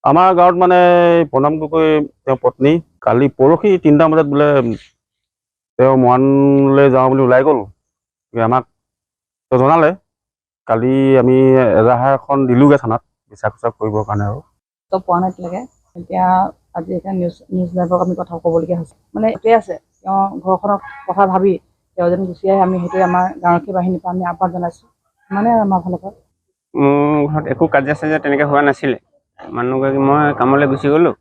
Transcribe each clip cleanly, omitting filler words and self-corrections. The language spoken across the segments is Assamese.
আমাৰ গাঁৱত মানে প্ৰণাম গগৈ তেওঁৰ পত্নী কালি পৰহি 3টা বজাত বোলে তেওঁ মৰাণলৈ যাওঁ বুলি ওলাই গ'ল। আমাক জনালে। কালি আমি এজাহাৰ এখন দিলোগৈ থানাত বিচাৰ খোচাৰ কৰিবৰ কাৰণে আৰু পোৱা নাই এতিয়ালৈকে। এতিয়া আজি এতিয়া নিউজ লাইভক আমি কথা ক'বলগীয়া হৈছে। মানে এইটোৱে আছে, তেওঁ ঘৰখনৰ কথা ভাবি তেওঁ যেন গুচি আহে, আমি সেইটোৱে আমাৰ গাঁৱৰক্ষী বাহিনীৰ পৰা আমি আহ্বান জনাইছোঁ। মানে আমাৰ ফালৰ পৰা মোৰ ঘৰত একো কাজিয়া চাজিয়া তেনেকৈ হোৱা নাছিলে। মানুহগৰাকী মই কামলৈ গুচি গ'লোঁ।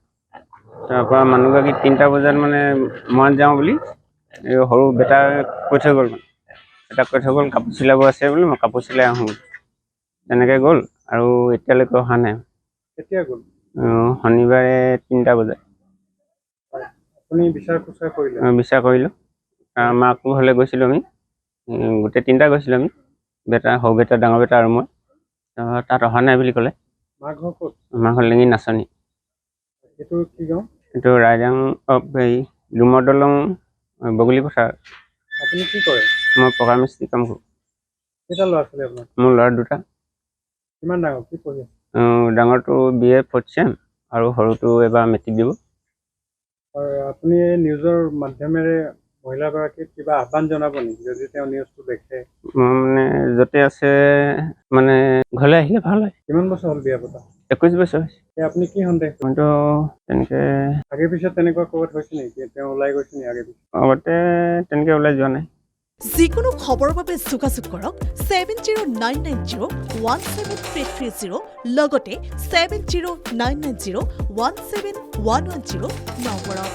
তাৰপৰা মানুহগৰাকী 3টা বজাত মানে মৰাণ যাওঁ বুলি এই সৰু বেটা কৈ থৈ গ'ল। বেটাক কৈ থৈ গ'ল কাপোৰ চিলাব আছে বুলি, মই কাপোৰ চিলাই আহোঁ। তেনেকৈ গ'ল আৰু এতিয়ালৈকে অহা নাই। কেতিয়া গ'ল? শনিবাৰে 3টা বজাত। আপুনি বিচাৰ খোচাৰ কৰিলে? বিচাৰ কৰিলোঁ। মাকৰ ঘৰলৈ গৈছিলোঁ আমি, গোটেই 3টা গৈছিলোঁ আমি, বেটা, সৰু বেটা, ডাঙৰ বেটা আৰু মই। তাত অহা নাই বুলি ক'লে। মাৰ ঘৰ ক'ত? আমাৰ ঘৰ লেঙি নাচনি। এইটো কি গাঁও? এইটো ৰাইজাং হেৰি ডুমৰ দলং বগলী পথাৰ। আপুনি কি কৰে? মই পকা মিস্ত্ৰী কাম কৰোঁ। কেইটা ল'ৰা ছোৱালী আপোনাৰ? মোৰ ল'ৰা 2টা। কিমান ডাঙৰ, কি পঢ়ি আছে? ডাঙৰটো BA 4th চেম আৰু সৰুটো এবাৰ মেট্ৰিক দিব। আৰু আপুনি এই নিউজৰ মাধ্যমেৰে মহিলাগৰাকীক কিবা আহ্বান জনাব নেকি যদি তেওঁ নিউজটো দেখে? মানে য'তে আছে মানে ঘৰলৈ আহিলে ভাল হয়। কিমান বছৰ হ'ল বিয়া পতা? 21 বছৰ হৈছে। আপুনি কি সন্দেহ? মইতো তেনেকৈ আগে পিছত তেনেকুৱা ক'ৰবাত হৈছে নেকি? তেওঁ ওলাই গৈছে নেকি আগে পিছত? আগতে তেনেকৈ ওলাই যোৱা নাই। যিকোনো খবৰৰ বাবে যোগাযোগ কৰক 7099017330 লগতে 7099017110 নম্বৰত।